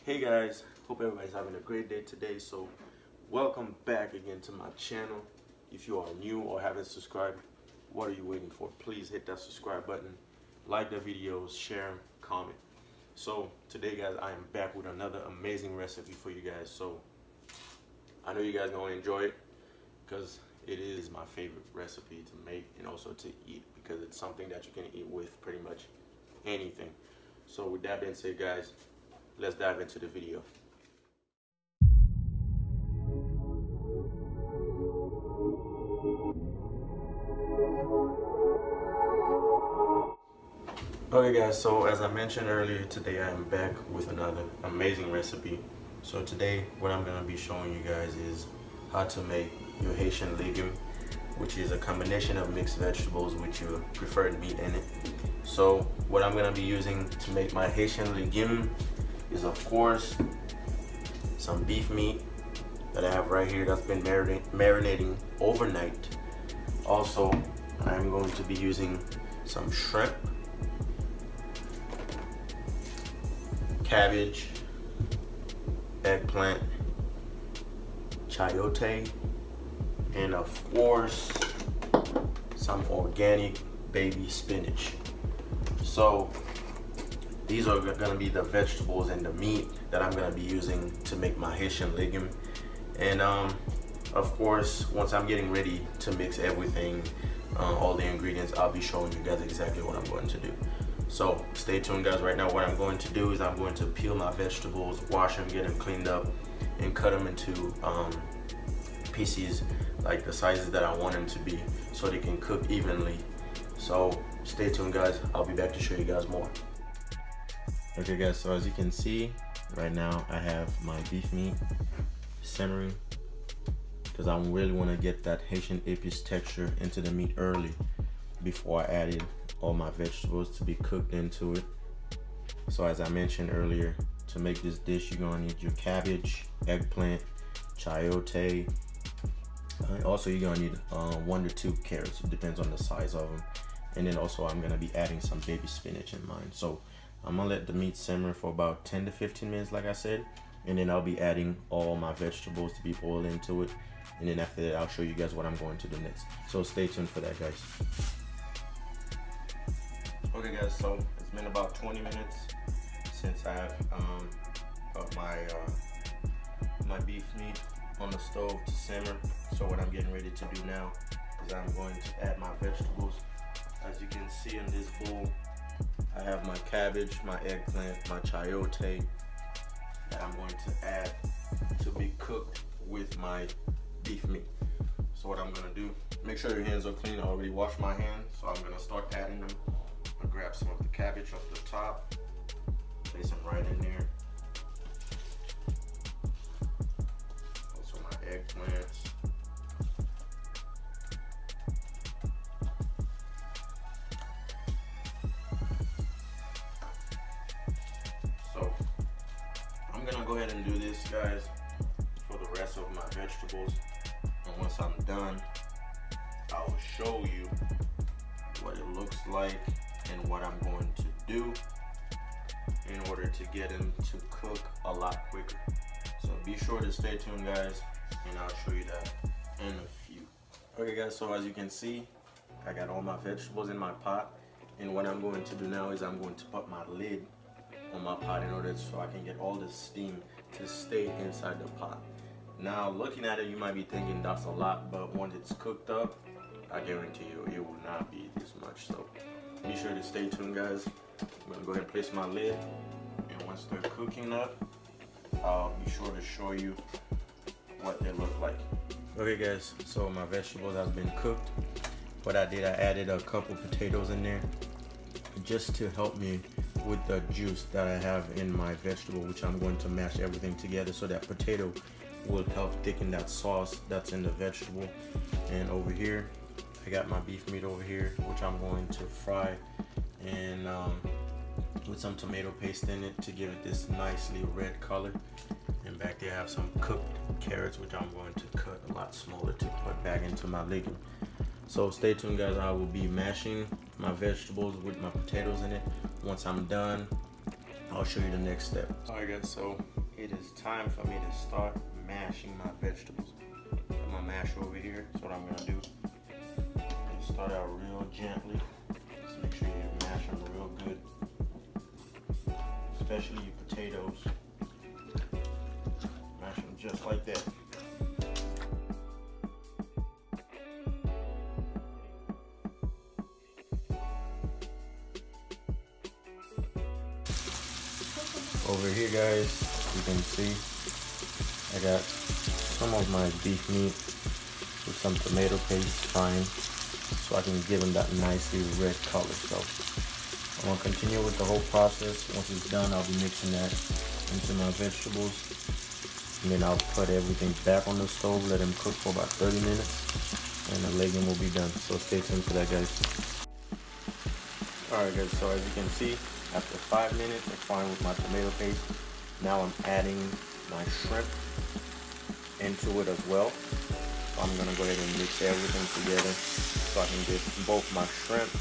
Hey guys, hope everybody's having a great day today. So welcome back again to my channel. If you are new or haven't subscribed, what are you waiting for? Please hit that subscribe button, like the videos, share them, comment. So today guys, I am back with another amazing recipe for you guys. So I know you guys are going to enjoy it because it is my favorite recipe to make and also to eat, because it's something that you can eat with pretty much anything. So with that being said guys, let's dive into the video. Okay guys, so as I mentioned earlier, today I am back with another amazing recipe. So today what I'm going to be showing you guys is how to make your Haitian legume, which is a combination of mixed vegetables with your preferred meat in it. So what I'm going to be using to make my Haitian legume is, of course, some beef meat that I have right here that's been marinating overnight. Also, I'm going to be using some shrimp, cabbage, eggplant, chayote, and of course some organic baby spinach. So these are going to be the vegetables and the meat that I'm going to be using to make my Haitian legume. And of course, once I'm getting ready to mix everything, all the ingredients, I'll be showing you guys exactly what I'm going to do. So stay tuned guys. Right now what I'm going to do is I'm going to peel my vegetables, wash them, get them cleaned up, and cut them into pieces like the sizes that I want them to be, so they can cook evenly. So stay tuned guys, I'll be back to show you guys more. Okay guys, so as you can see right now, I have my beef meat simmering because I really want to get that Haitian epis texture into the meat early before I added all my vegetables to be cooked into it. So as I mentioned earlier, to make this dish you're gonna need your cabbage, eggplant, chayote. Also you're gonna need 1 to 2 carrots, it depends on the size of them. And then also I'm gonna be adding some baby spinach in mine. So I'm gonna let the meat simmer for about 10 to 15 minutes like I said, and then I'll be adding all my vegetables to be boiled into it, and then after that I'll show you guys what I'm going to do next. So stay tuned for that guys. Okay guys, so it's been about 20 minutes since I've put my beef meat on the stove to simmer. So what I'm getting ready to do now is I'm going to add my vegetables. As you can see in this bowl, I have my cabbage, my eggplant, my chayote that I'm going to add to be cooked with my beef meat. So what I'm going to do, make sure your hands are clean. I already washed my hands, so I'm going to start adding them. I'll grab some of the cabbage off the top, place them right in there. Also my eggplants. So I'm gonna go ahead and do this guys for the rest of my vegetables, and once I'm done I'll show you what it looks like and what I'm going to do in order to get them to cook a lot quicker. So be sure to stay tuned guys, and I'll show you that in a few. Okay guys, so as you can see, I got all my vegetables in my pot, and what I'm going to do now is I'm going to put my lid on my pot in order so I can get all the steam to stay inside the pot. Now looking at it, you might be thinking that's a lot, but once it's cooked up, I guarantee you it will not be this much. So be sure to stay tuned guys. I'm gonna go ahead and place my lid, and once they're cooking up, I'll be sure to show you what they look like. Okay guys, so my vegetables have been cooked. What I did, I added a couple potatoes in there just to help me with the juice that I have in my vegetable, which I'm going to mash everything together so that potato will help thicken that sauce that's in the vegetable. And over here I got my beef meat over here, which I'm going to fry and with some tomato paste in it to give it this nicely red color. And back there I have some cooked carrots, which I'm going to cut a lot smaller to put back into my legume. So stay tuned guys, I will be mashing my vegetables with my potatoes in it. Once I'm done, I'll show you the next step. Alright guys, so it is time for me to start mashing my vegetables. Got my masher over here. So what I'm gonna do is start out real gently. Just make sure you mash them real good. Especially your potatoes. Mash them just like that. Over here guys, you can see I got some of my beef meat with some tomato paste frying so I can give them that nicely red color. So I'm going to continue with the whole process. Once it's done, I'll be mixing that into my vegetables, and then I'll put everything back on the stove, let them cook for about 30 minutes, and the legume will be done. So stay tuned for that guys. Alright guys, so as you can see, after 5 minutes of frying with my tomato paste, now I'm adding my shrimp into it as well. So I'm going to go ahead and mix everything together so I can get both my shrimp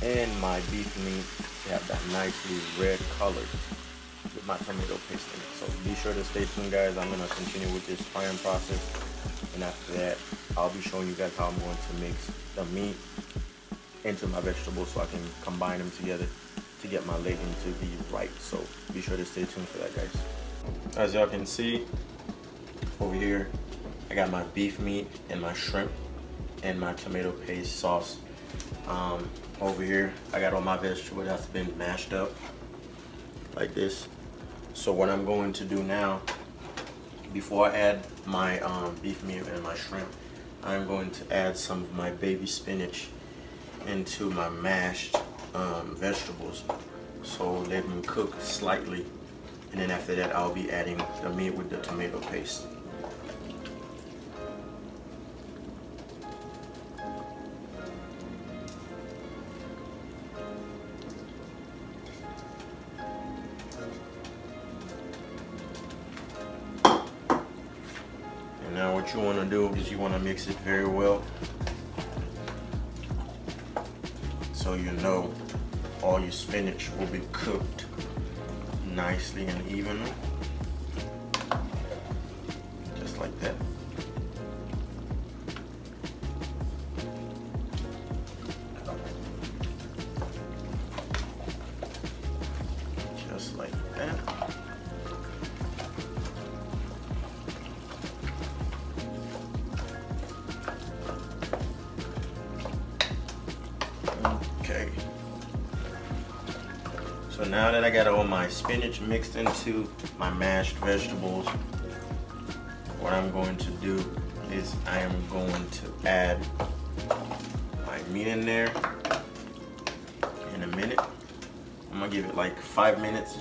and my beef meat to have that nicely red color with my tomato paste in it. So be sure to stay tuned guys. I'm going to continue with this frying process, and after that I'll be showing you guys how I'm going to mix the meat into my vegetables so I can combine them together to get my legume to be right. So be sure to stay tuned for that guys. As y'all can see over here, I got my beef meat and my shrimp and my tomato paste sauce. Over here I got all my vegetables that's been mashed up like this. So what I'm going to do now, before I add my beef meat and my shrimp, I'm going to add some of my baby spinach into my mashed vegetables, so let them cook slightly, and then after that I'll be adding the meat with the tomato paste. And now what you want to do is you want to mix it very well, so you know all your spinach will be cooked nicely and evenly, just like that. Just like that. Okay. So now that I got all my spinach mixed into my mashed vegetables, what I'm going to do is I am going to add my meat in there in a minute. I'm gonna give it like 5 minutes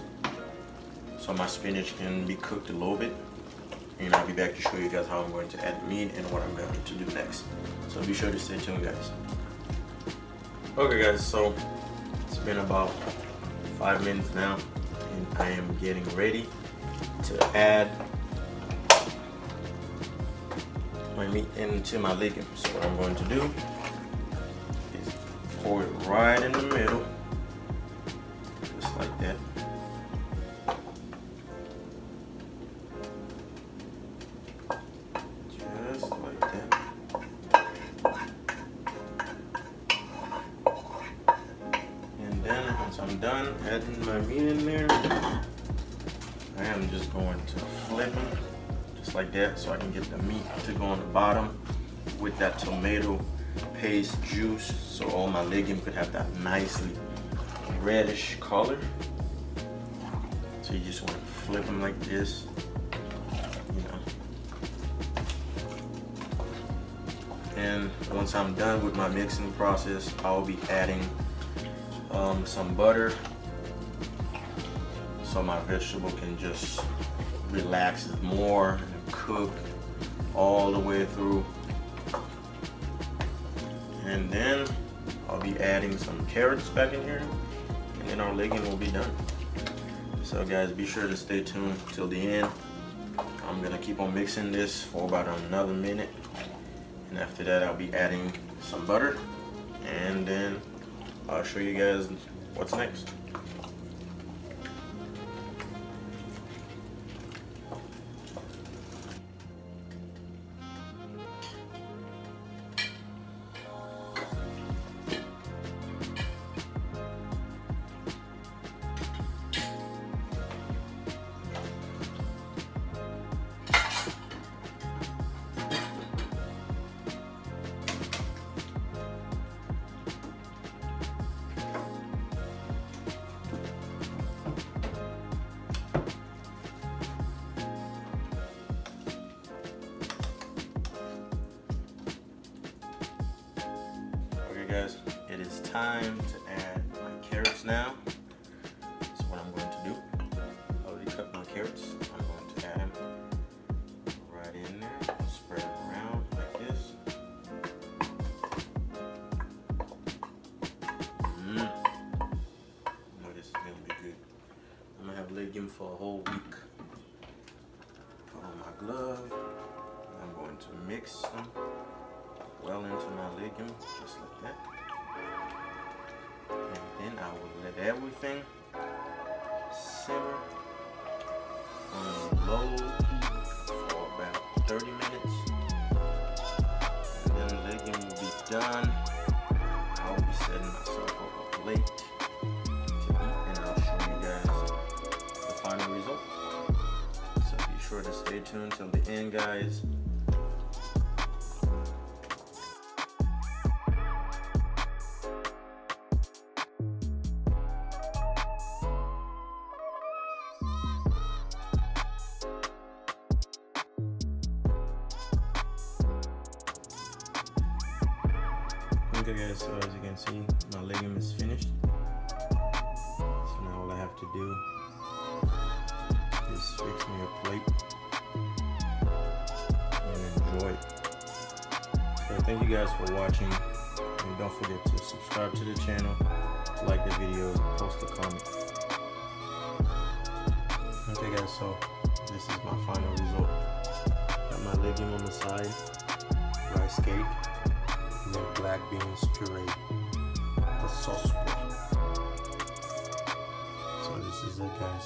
so my spinach can be cooked a little bit, and I'll be back to show you guys how I'm going to add the meat and what I'm going to do next. So be sure to stay tuned guys. Okay guys, so it's been about 5 minutes now, and I am getting ready to add my meat into my legume. So what I'm going to do is pour it right in the middle, just like that. Just like that. And then once I'm done adding my meat in there, I am just going to flip them just like that so I can get the meat to go on the bottom with that tomato paste juice, so all my legume could have that nicely reddish color. So you just want to flip them like this, you know. And once I'm done with my mixing process, I'll be adding some butter so my vegetable can just relax more and cook all the way through. And then I'll be adding some carrots back in here, and then our legume will be done. So guys, be sure to stay tuned till the end. I'm gonna keep on mixing this for about another minute, and after that I'll be adding some butter, and then I'll show you guys what's next. time to add my carrots now. That's what I'm going to do. I already cut my carrots. I'm going to add them right in there. Spread them around like this. Oh, this is gonna be good. I'm gonna have legume for a whole week. Put on my glove. I'm going to mix them well into my legume, just like that. And then I will let everything simmer on low heat for about 30 minutes. And then the legume will be done. I'll be setting myself up a plate to eat, and I'll show you guys the final result. So be sure to stay tuned till the end, guys. Okay guys, so as you can see, my legume is finished. So now all I have to do is fix me a plate and enjoy it. So thank you guys for watching, and don't forget to subscribe to the channel, like the video, post a comment. Okay guys, so this is my final result. Got my legume on the side, rice cake, and then black beans puree, the sauce. So this is it, guys.